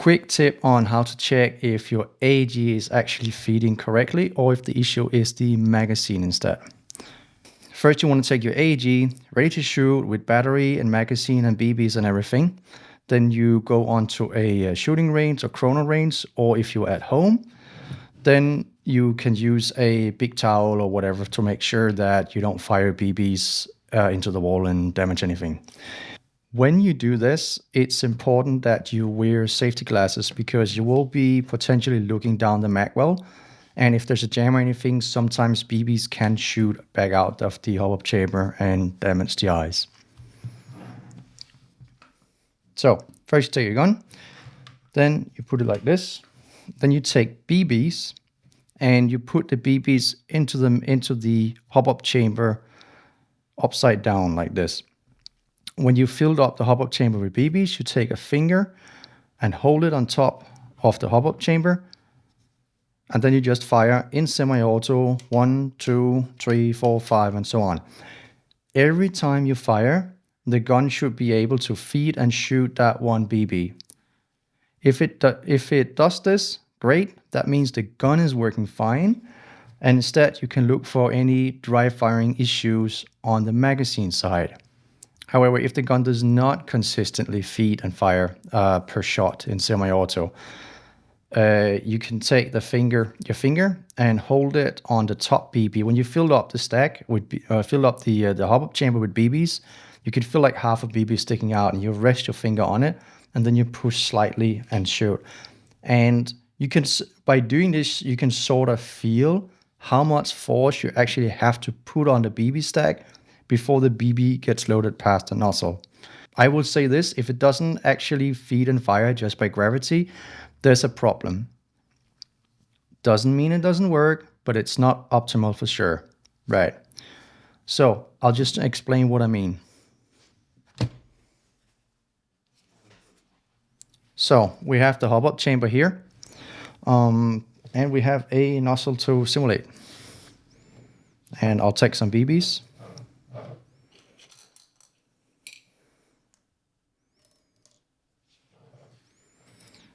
Quick tip on how to check if your AEG is actually feeding correctly or if the issue is the magazine instead. First, you want to take your AEG ready to shoot with battery and magazine and BBs and everything. Then you go onto a shooting range or chrono range, or if you're at home, then you can use a big towel or whatever to make sure that you don't fire BBs into the wall and damage anything. When you do this, it's important that you wear safety glasses because you will be potentially looking down the mag well. And if there's a jam or anything, sometimes BBs can shoot back out of the hop-up chamber and damage the eyes. So first you take your gun, then you put it like this. Then you take BBs and you put the BBs into the hop-up chamber upside down like this. When you filled up the hop-up chamber with BBs, you take a finger and hold it on top of the hop-up chamber. And then you just fire in semi-auto 1, 2, 3, 4, 5, and so on. Every time you fire, the gun should be able to feed and shoot that one BB. If it does this, great. That means the gun is working fine. And instead, you can look for any dry firing issues on the magazine side. However, if the gun does not consistently feed and fire per shot in semi-auto, you can take your finger and hold it on the top BB. When you filled up the stack, fill up the hop-up chamber with BBs, you can feel like half a BB sticking out, and you rest your finger on it, and then you push slightly and shoot. And you can, by doing this, you can sort of feel how much force you actually have to put on the BB stack before the BB gets loaded past the nozzle. I will say this, if it doesn't actually feed and fire just by gravity, there's a problem. Doesn't mean it doesn't work, but it's not optimal for sure. Right. So I'll just explain what I mean. So we have the hop-up chamber here, and we have a nozzle to simulate. And I'll take some BBs.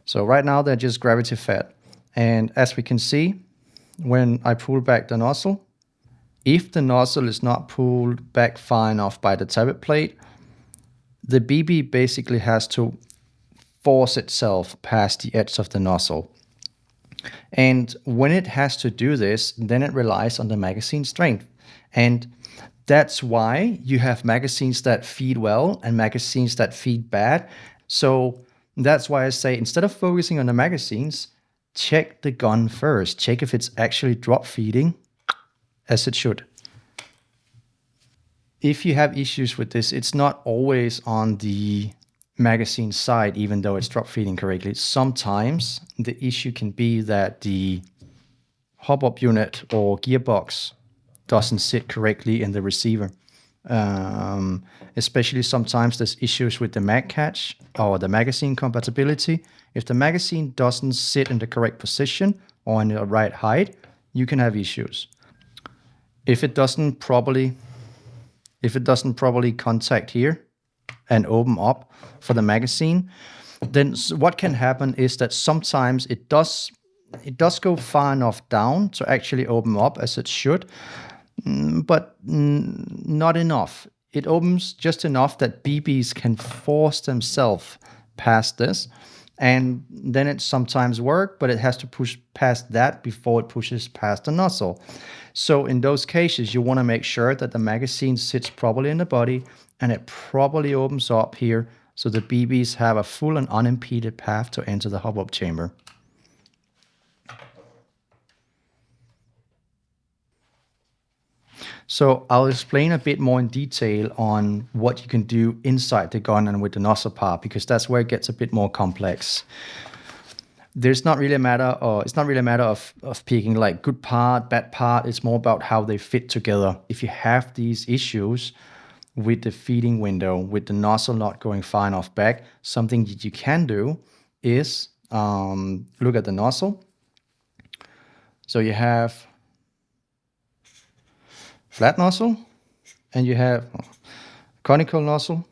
So right now they're just gravity fed. And as we can see, when I pull back the nozzle, if the nozzle is not pulled back far enough by the tappet plate, the BB basically has to force itself past the edge of the nozzle. And when it has to do this, then it relies on the magazine strength. And that's why you have magazines that feed well and magazines that feed bad. So that's why I say, instead of focusing on the magazines, check the gun first. Check if it's actually drop feeding as it should. If you have issues with this, it's not always on the magazine side, even though it's drop feeding correctly. Sometimes the issue can be that the hop-up unit or gearbox doesn't sit correctly in the receiver. Especially sometimes there's issues with the mag catch or the magazine compatibility. If the magazine doesn't sit in the correct position or in the right height, you can have issues. If it doesn't properly contact here and open up for the magazine, then what can happen is that sometimes it does go far enough down to actually open up as it should, but not enough. It opens just enough that BBs can force themselves past this, and then it sometimes works, but it has to push past that before it pushes past the nozzle. So in those cases, you want to make sure that the magazine sits properly in the body and it properly opens up here so the BBs have a full and unimpeded path to enter the hop-up chamber. So I'll explain a bit more in detail on what you can do inside the gun and with the nozzle part, because that's where it gets a bit more complex. It's not really a matter of picking like good part, bad part. It's more about how they fit together. If you have these issues with the feeding window, with the nozzle not going far enough back, something that you can do is look at the nozzle. So you have flat nozzle, and you have conical nozzle,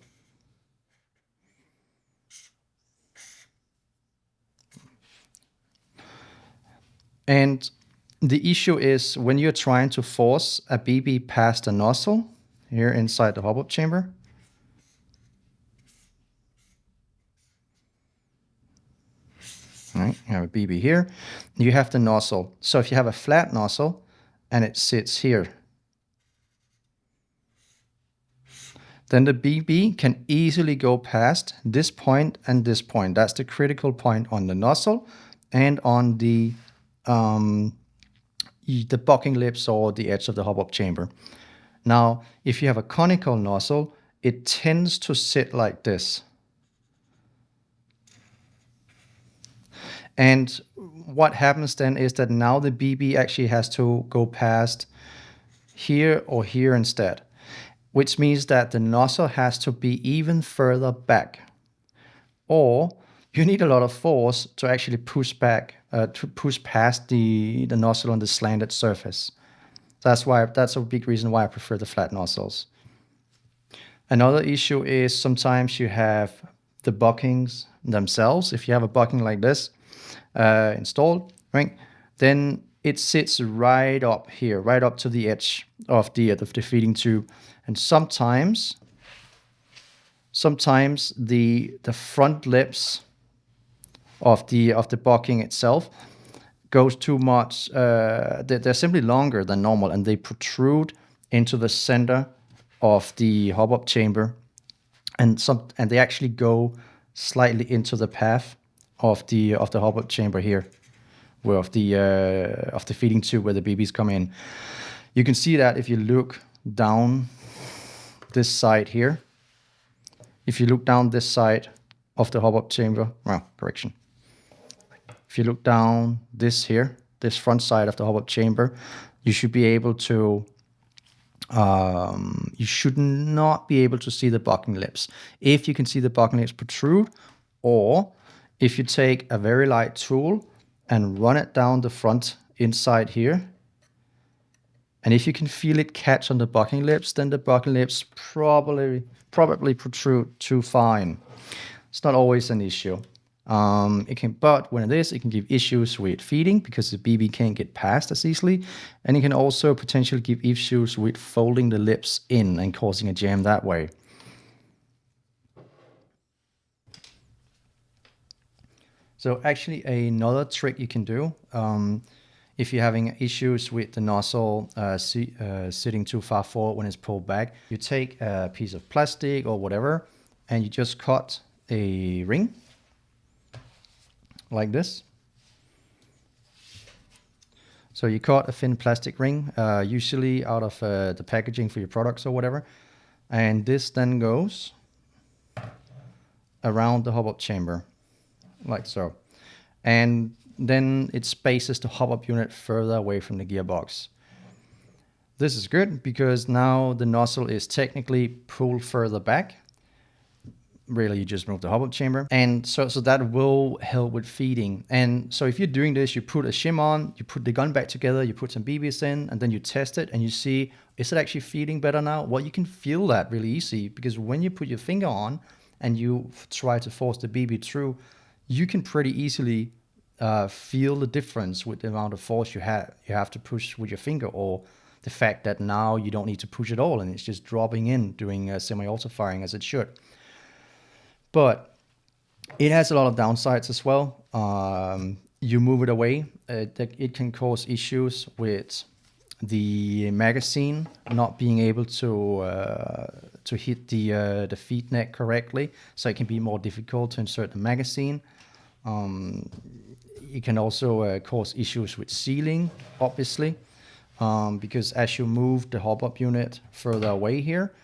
And the issue is when you're trying to force a BB past the nozzle here inside the hop-up chamber. All right, you have a BB here. You have the nozzle. So if you have a flat nozzle and it sits here, then the BB can easily go past this point and this point. That's the critical point on the nozzle and on the bucking lips or the edge of the hop-up chamber. Now, if you have a conical nozzle, it tends to sit like this. And what happens then is that now the BB actually has to go past here or here instead, which means that the nozzle has to be even further back. Or you need a lot of force to actually push back, to push past the nozzle on the slanted surface. That's a big reason why I prefer the flat nozzles. Another issue is sometimes you have the buckings themselves. If you have a bucking like this installed, right, then it sits right up here, right up to the edge of the feeding tube, and sometimes the front lips of the bucking itself goes too much. They're simply longer than normal, and they protrude into the center of the hop-up chamber, and they actually go slightly into the path of the hop-up chamber here, where of the feeding tube where the BBs come in. You can see that if you look down this side here. If you look down this side of the hop-up chamber, well, correction. If you look down this front side of the hop-up chamber, you should be able to, you should not be able to see the bucking lips. If you can see the bucking lips protrude, or if you take a very light tool and run it down the front inside here, and if you can feel it catch on the bucking lips, then the bucking lips probably protrude too fine. It's not always an issue. But when it is, it can give issues with feeding because the BB can't get past as easily, and it can also potentially give issues with folding the lips in and causing a jam that way. So actually another trick you can do, if you're having issues with the nozzle sitting too far forward when it's pulled back, you take a piece of plastic or whatever, and you just cut a ring like this. So you cut a thin plastic ring, usually out of the packaging for your products or whatever, and this then goes around the hop-up chamber, like so. And then it spaces the hop-up unit further away from the gearbox. This is good because now the nozzle is technically pulled further back. Really, you just move the hop-up chamber. And so that will help with feeding. And so if you're doing this, you put a shim on, you put the gun back together, you put some BBs in, and then you test it and you see, is it actually feeding better now? Well, you can feel that really easy because when you put your finger on and you try to force the BB through, you can pretty easily feel the difference with the amount of force you have to push with your finger, or the fact that now you don't need to push at all and it's just dropping in doing semi-auto firing as it should. But it has a lot of downsides as well. You move it away, it can cause issues with the magazine not being able to hit the feed neck correctly, so it can be more difficult to insert the magazine. It can also cause issues with sealing, obviously, because as you move the hop-up unit further away here,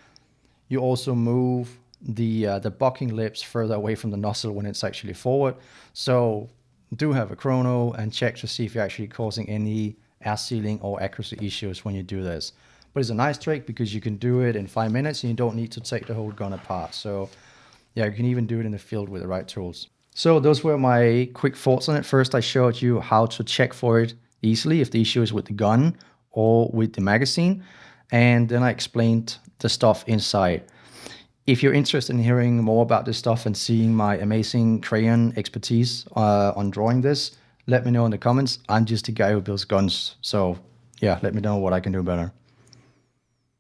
you also move the bucking lips further away from the nozzle when it's actually forward. So do have a chrono and check to see if you're actually causing any air sealing or accuracy issues when you do this. But it's a nice trick because you can do it in 5 minutes and you don't need to take the whole gun apart. So yeah, you can even do it in the field with the right tools. So those were my quick thoughts on it. First, I showed you how to check for it easily if the issue is with the gun or with the magazine. And then I explained the stuff inside. If you're interested in hearing more about this stuff and seeing my amazing crayon expertise on drawing this, let me know in the comments. I'm just a guy who builds guns. So yeah, let me know what I can do better.